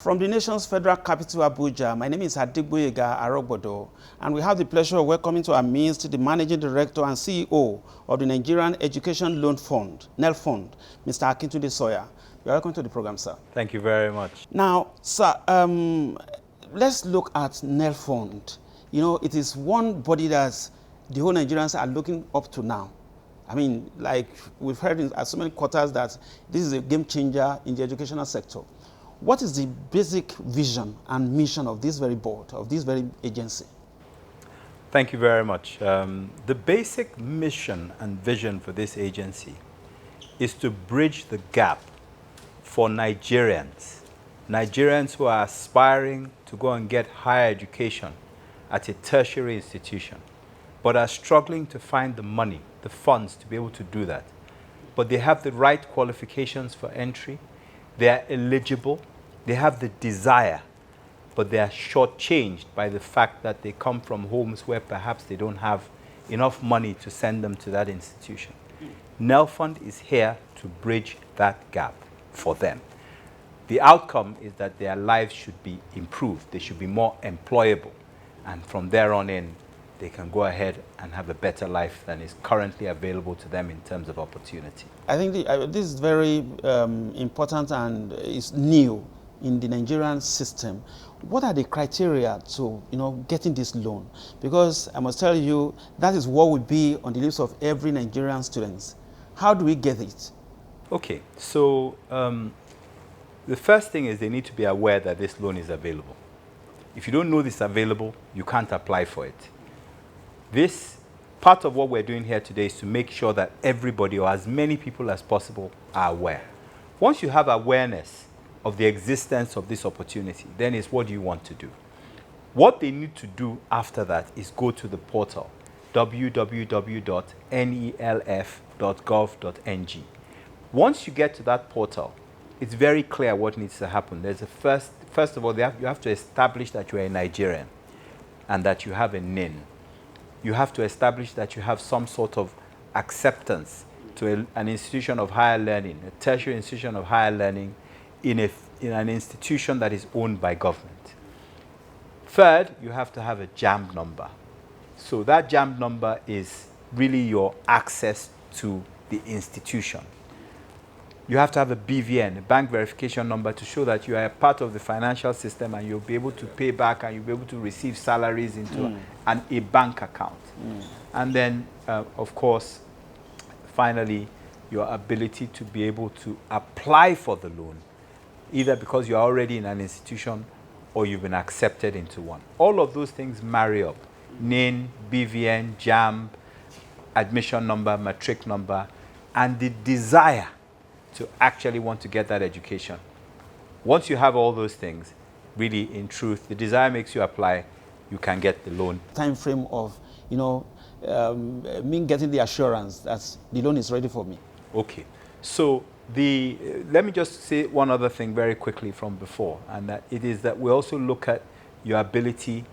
From the nation's federal capital, Abuja, my name is Adigboyega Arogbodo, and we have the pleasure of welcoming to our midst the Managing Director and CEO of the Nigerian Education Loan Fund, Nelfund, Mr. Akintunde Sawyer. You're welcome to the program, sir. Thank you very much. Now, sir, let's look at Nelfund. You know, it is one body that the whole Nigerians are looking up to now. I mean, like we've heard in so many quarters that this is a game changer in the educational sector. What is the basic vision and mission of this very board, of this very agency? Thank you very much. The basic mission and vision for this agency is to bridge the gap for Nigerians who are aspiring to go and get higher education at a tertiary institution, but are struggling to find the money, the funds to be able to do that. But they have the right qualifications for entry, they are eligible, they have the desire, but they are shortchanged by the fact that they come from homes where perhaps they don't have enough money to send them to that institution. Nelfund is here to bridge that gap for them. The outcome is that their lives should be improved. They should be more employable. And from there on in, they can go ahead and have a better life than is currently available to them in terms of opportunity. I think this is very important and is new in the Nigerian system. What are the criteria to getting this loan? Because I must tell you, that is what will be on the lips of every Nigerian student. How do we get it? Okay, so the first thing is they need to be aware that this loan is available. If you don't know this is available, you can't apply for it. This part of what we're doing here today is to make sure that everybody, or as many people as possible, are aware. Once you have awareness of the existence of this opportunity, then it's what do you want to do? What they need to do after that is go to the portal, www.nelf.gov.ng. Once you get to that portal, it's very clear what needs to happen. There's a first of all, you have to establish that you are a Nigerian and that you have a NIN. You have to establish that you have some sort of acceptance to an institution of higher learning, a tertiary institution of higher learning in an institution that is owned by government. Third, you have to have a JAMB number. So that JAMB number is really your access to the institution. You have to have a BVN, a bank verification number, to show that you are a part of the financial system and you'll be able to pay back and you'll be able to receive salaries into a bank account. And then, of course, finally, your ability to be able to apply for the loan, either because you're already in an institution or you've been accepted into one. All of those things marry up. NIN, BVN, JAMB, admission number, matric number, and the desire to actually want to get that education. Once you have all those things, really, in truth, the desire makes you apply, you can get the loan. Time frame of, me getting the assurance that the loan is ready for me. Okay, so let me just say one other thing very quickly from before, and that it is that we also look at your ability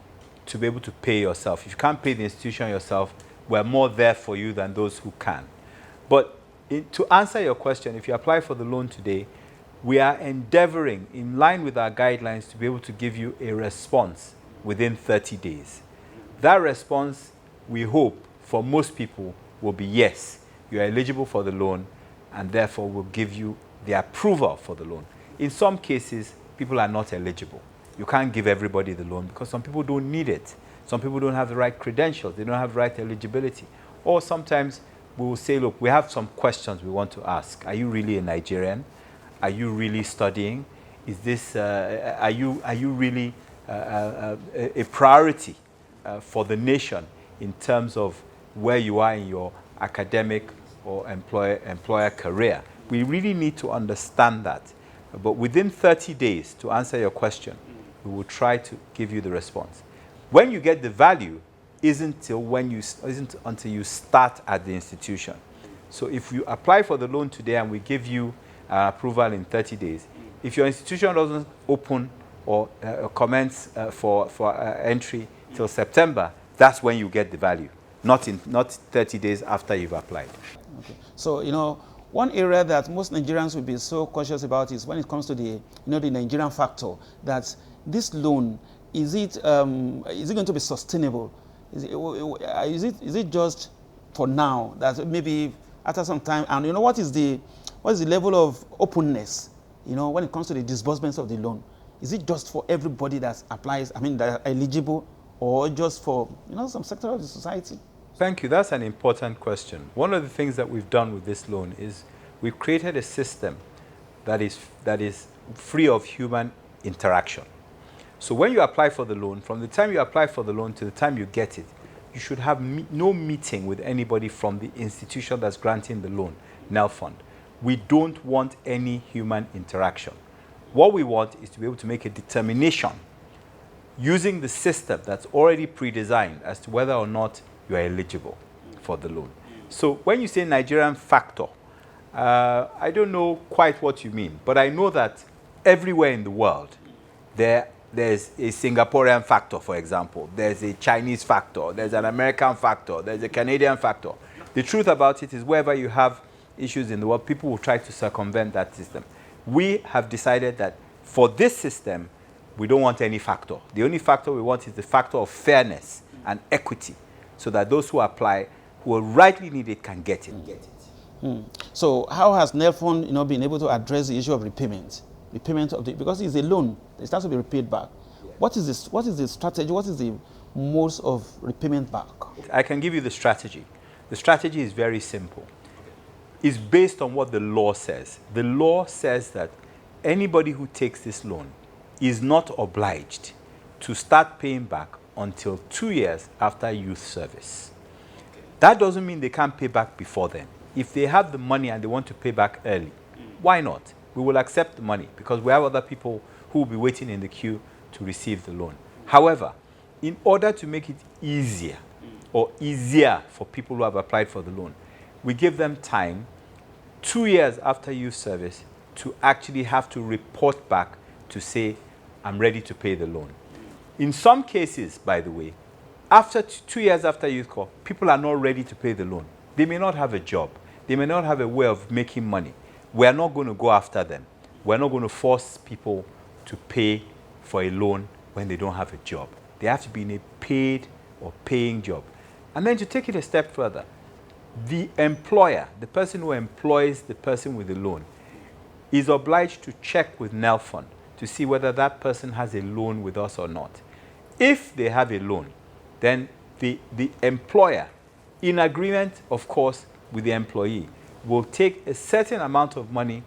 to be able to pay yourself. If you can't pay the institution yourself, we're more there for you than those who can. But to answer your question, if you apply for the loan today, we are endeavoring, in line with our guidelines, to be able to give you a response within 30 days. That response, we hope, for most people, will be yes, you are eligible for the loan, and therefore will give you the approval for the loan. In some cases, people are not eligible. You can't give everybody the loan because some people don't need it. Some people don't have the right credentials. They don't have the right eligibility. Or sometimes we will say, look, we have some questions we want to ask. Are you really a Nigerian? Are you really studying? Is this, are you really a priority for the nation in terms of where you are in your academic or employer career? We really need to understand that. But within 30 days, to answer your question, we will try to give you the response. When you get the value, isn't until you start at the institution. So if you apply for the loan today and we give you approval in 30 days, if your institution doesn't open or commence for entry till September, that's when you get the value, not 30 days after you've applied. Okay. So, one area that most Nigerians will be so cautious about is when it comes to the the Nigerian factor. That this loan, is it going to be sustainable? Is it just for now, that maybe after some time, and what is the level of openness when it comes to the disbursements of the loan? Is it just for everybody that applies, that are eligible, or just for some sector of the society? Thank you. That's an important question. One of the things that we've done with this loan is we've created a system that is free of human interaction. So when you apply for the loan, from the time you apply for the loan to the time you get it, you should have no meeting with anybody from the institution that's granting the loan, Nelfund. We don't want any human interaction. What we want is to be able to make a determination using the system that's already pre-designed as to whether or not you are eligible for the loan. So when you say Nigerian factor, I don't know quite what you mean, but I know that everywhere in the world, there's a Singaporean factor, for example. There's a Chinese factor. There's an American factor. There's a Canadian factor. The truth about it is wherever you have issues in the world, people will try to circumvent that system. We have decided that for this system, we don't want any factor. The only factor we want is the factor of fairness and equity, so that those who apply, who will rightly need it, can get it. So how has Nelfund been able to address the issue of repayment of because it's a loan, it has to be repaid back? Yeah. What is the strategy? What is the modes of repayment back? I can give you the strategy. The strategy is very simple. It's based on what the law says. The law says that anybody who takes this loan is not obliged to start paying back until 2 years after youth service. That doesn't mean they can't pay back before then. If they have the money and they want to pay back early, why not? We will accept the money because we have other people who will be waiting in the queue to receive the loan. However, in order to make it easier for people who have applied for the loan, we give them time, 2 years after youth service, to actually have to report back to say, I'm ready to pay the loan. In some cases, by the way, after 2 years after youth corps, people are not ready to pay the loan. They may not have a job. They may not have a way of making money. We are not going to go after them. We're not going to force people to pay for a loan when they don't have a job. They have to be in a paid or paying job. And then to take it a step further, the employer, the person who employs the person with the loan, is obliged to check with Nelfund to see whether that person has a loan with us or not. If they have a loan, then the employer, in agreement, of course, with the employee, will take a certain amount of money,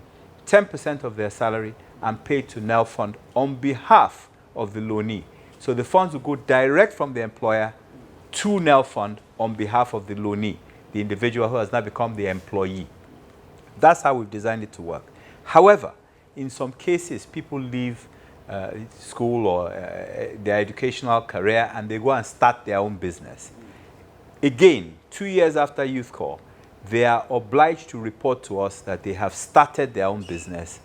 10% of their salary, and pay to Nelfund on behalf of the loanee. So the funds will go direct from the employer to Nelfund on behalf of the loanee, the individual who has now become the employee. That's how we've designed it to work. However, in some cases, people leave school or their educational career and they go and start their own business. Again, 2 years after youth corps, they are obliged to report to us that they have started their own business.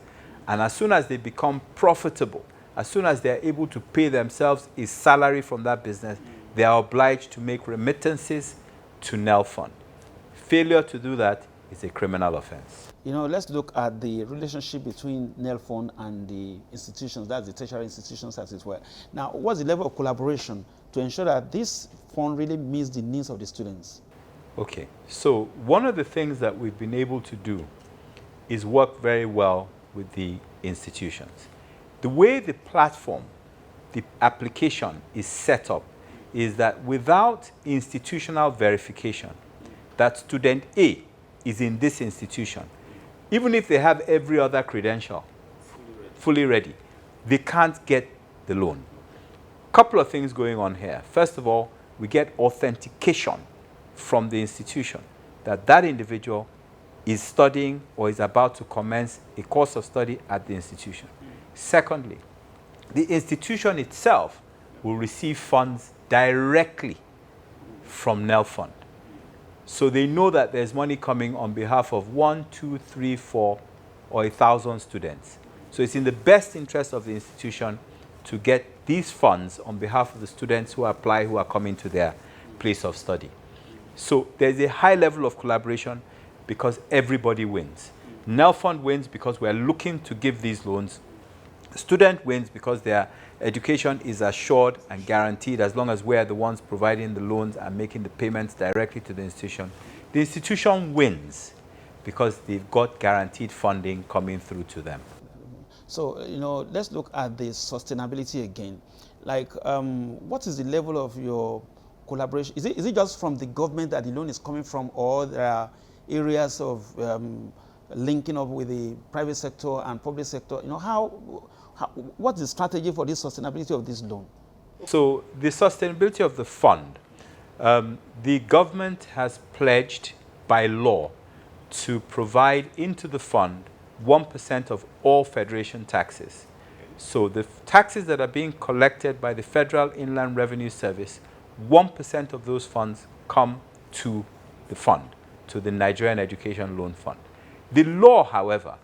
And as soon as they become profitable, as soon as they are able to pay themselves a salary from that business, they are obliged to make remittances to Nelfund. Failure to do that is a criminal offense. Let's look at the relationship between Nelfund and the institutions, that's the tertiary institutions as it were. Now, what's the level of collaboration to ensure that this fund really meets the needs of the students? Okay, so one of the things that we've been able to do is work very well with the institutions. The way the platform, the application is set up is that without institutional verification, that student A is in this institution, even if they have every other credential fully ready, they can't get the loan. Couple of things going on here. First of all, we get authentication from the institution that that individual is studying or is about to commence a course of study at the institution. Secondly, the institution itself will receive funds directly from Nelfund. So they know that there's money coming on behalf of 1, 2, 3, 4, or 1,000 students. So it's in the best interest of the institution to get these funds on behalf of the students who apply, who are coming to their place of study. So there's a high level of collaboration. because everybody wins. Nelfund wins because we're looking to give these loans. Student wins because their education is assured and guaranteed as long as we're the ones providing the loans and making the payments directly to the institution. The institution wins because they've got guaranteed funding coming through to them. So, let's look at the sustainability again. Like, what is the level of your collaboration? Is it just from the government that the loan is coming from, or there are areas of linking up with the private sector and public sector? What's the strategy for this sustainability of this loan? So the sustainability of the fund, the government has pledged by law to provide into the fund 1% of all federation taxes. So the taxes that are being collected by the Federal Inland Revenue Service, 1% of those funds come to the fund, to the Nigerian Education Loan Fund. The law, however,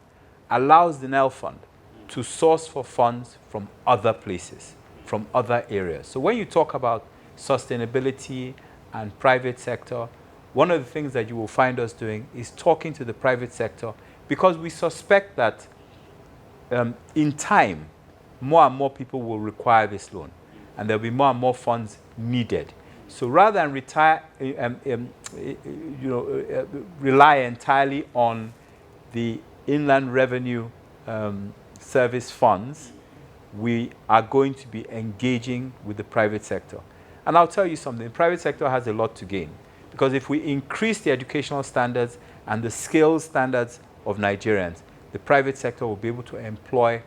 allows the Nelfund to source for funds from other places, from other areas. So when you talk about sustainability and private sector, one of the things that you will find us doing is talking to the private sector, because we suspect that in time, more and more people will require this loan, and there'll be more and more funds needed. So rather than rely entirely on the Inland Revenue Service funds, we are going to be engaging with the private sector. And I'll tell you something, the private sector has a lot to gain, because if we increase the educational standards and the skills standards of Nigerians, the private sector will be able to employ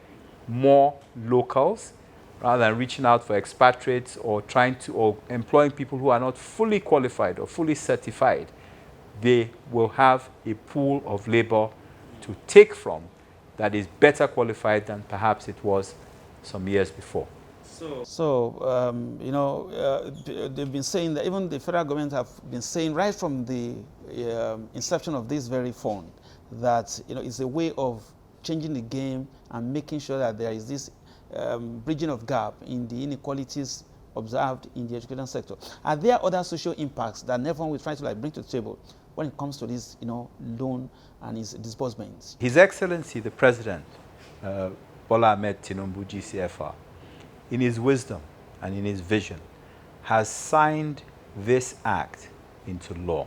more locals rather than reaching out for expatriates or employing people who are not fully qualified or fully certified. They will have a pool of labor to take from that is better qualified than perhaps it was some years before. They've been saying that, even the federal government have been saying right from the inception of this very fund, that it's a way of changing the game and making sure that there is this bridging of gap in the inequalities observed in the education sector. Are there other social impacts that Nelfund will try to bring to the table when it comes to this loan and its disbursements? His Excellency the President, Bola Md GCFR, in his wisdom and in his vision, has signed this act into law.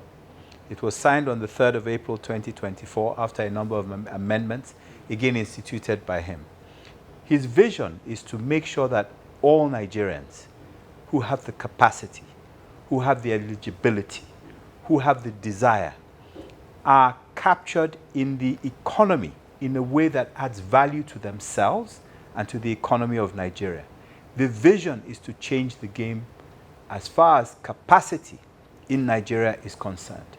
It was signed on the 3rd of April 2024 after a number of amendments, again instituted by him. His vision is to make sure that all Nigerians who have the capacity, who have the eligibility, who have the desire, are captured in the economy in a way that adds value to themselves and to the economy of Nigeria. The vision is to change the game as far as capacity in Nigeria is concerned.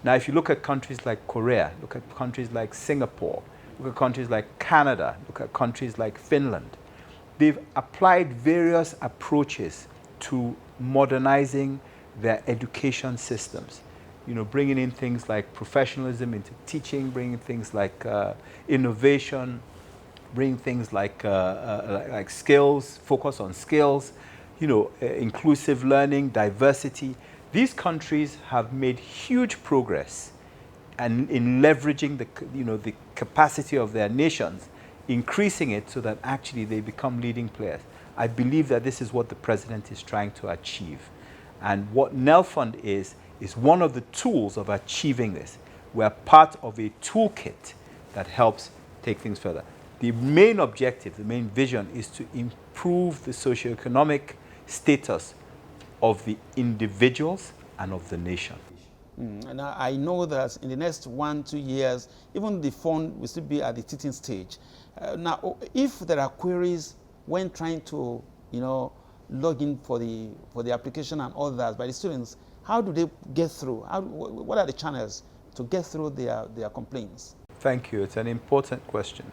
Now, if you look at countries like Korea, look at countries like Singapore, look at countries like Canada, look at countries like Finland, they've applied various approaches to modernizing their education systems. Bringing in things like professionalism into teaching, bringing things like innovation, bringing things like skills, focus on skills, inclusive learning, diversity. These countries have made huge progress and in leveraging the capacity of their nations, increasing it so that actually they become leading players. I believe that this is what the president is trying to achieve. And what Nelfund is one of the tools of achieving this. We're part of a toolkit that helps take things further. The main objective, the main vision, is to improve the socioeconomic status of the individuals and of the nation. And I know that in the next 1-2 years, even the fund will still be at the teething stage. Now, if there are queries when trying to, log in for the application and all that by the students, how do they get through? What are the channels to get through their complaints? Thank you. It's an important question,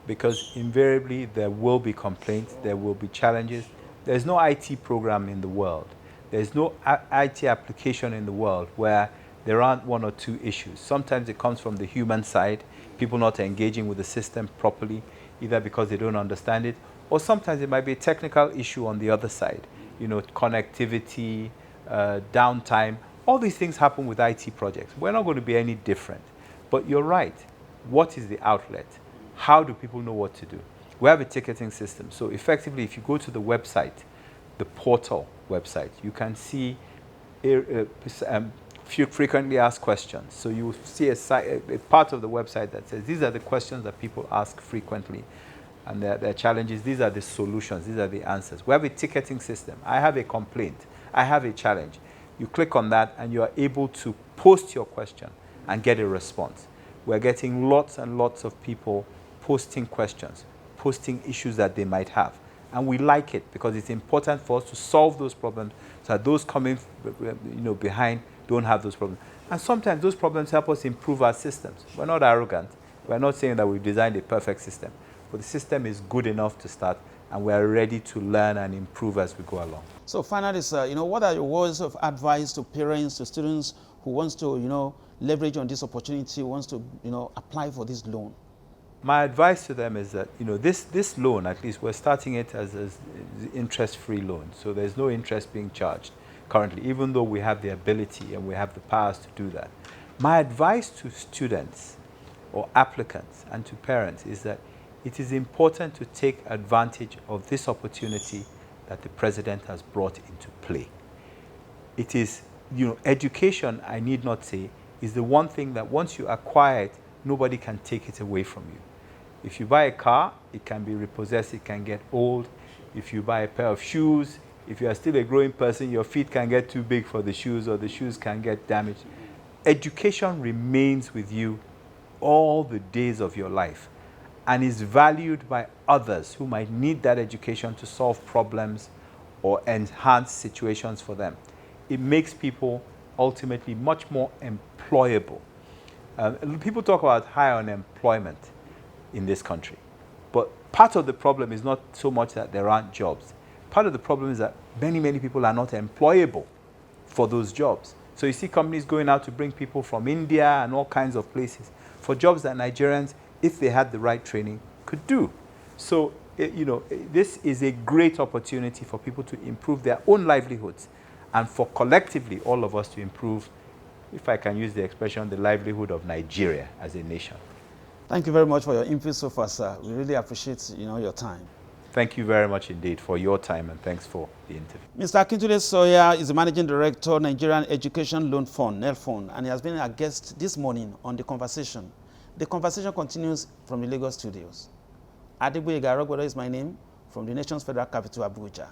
because invariably there will be complaints, there will be challenges. There's no IT program in the world. There's no IT application in the world where there aren't 1 or 2 issues. Sometimes it comes from the human side, people not engaging with the system properly, either because they don't understand it, or sometimes it might be a technical issue on the other side. Connectivity, downtime, all these things happen with IT projects. We're not going to be any different. But you're right. What is the outlet? How do people know what to do? We have a ticketing system. So effectively, if you go to the website, the portal website, you can see few frequently asked questions. So you will see a part of the website that says these are the questions that people ask frequently, and their challenges. These are the solutions. These are the answers. We have a ticketing system. I have a complaint. I have a challenge. You click on that, and you are able to post your question and get a response. We're getting lots and lots of people posting questions, posting issues that they might have. And we like it because it's important for us to solve those problems so that those coming behind don't have those problems. And sometimes those problems help us improve our systems. We're not arrogant. We're not saying that we've designed a perfect system. But the system is good enough to start, and we're ready to learn and improve as we go along. So finally, sir, what are your words of advice to parents, to students who wants to, leverage on this opportunity, wants to, apply for this loan? My advice to them is that, this loan, at least we're starting it as interest-free loan. So there's no interest being charged currently, even though we have the ability and we have the powers to do that. My advice to students or applicants and to parents is that it is important to take advantage of this opportunity that the president has brought into play. It is, education, I need not say, is the one thing that once you acquire it, nobody can take it away from you. If you buy a car, it can be repossessed, it can get old. If you buy a pair of shoes, if you are still a growing person, your feet can get too big for the shoes, or the shoes can get damaged. Education remains with you all the days of your life and is valued by others who might need that education to solve problems or enhance situations for them. It makes people ultimately much more employable. People talk about high unemployment in this country, but part of the problem is not so much that there aren't jobs. Part of the problem is that many people are not employable for those jobs. So you see companies going out to bring people from India and all kinds of places for jobs that Nigerians, if they had the right training, could do. So, this is a great opportunity for people to improve their own livelihoods and for collectively all of us to improve, if I can use the expression, the livelihood of Nigeria as a nation. Thank you very much for your input so far, sir. We really appreciate, your time. Thank you very much indeed for your time, and thanks for the interview. Mr. Akintunde Sawyer is the Managing Director, Nigerian Education Loan Fund, Nelfund, and he has been our guest this morning on The Conversation. The conversation continues from the Lagos studios. Adegboyega Arogbodo is my name, from the nation's federal capital, Abuja.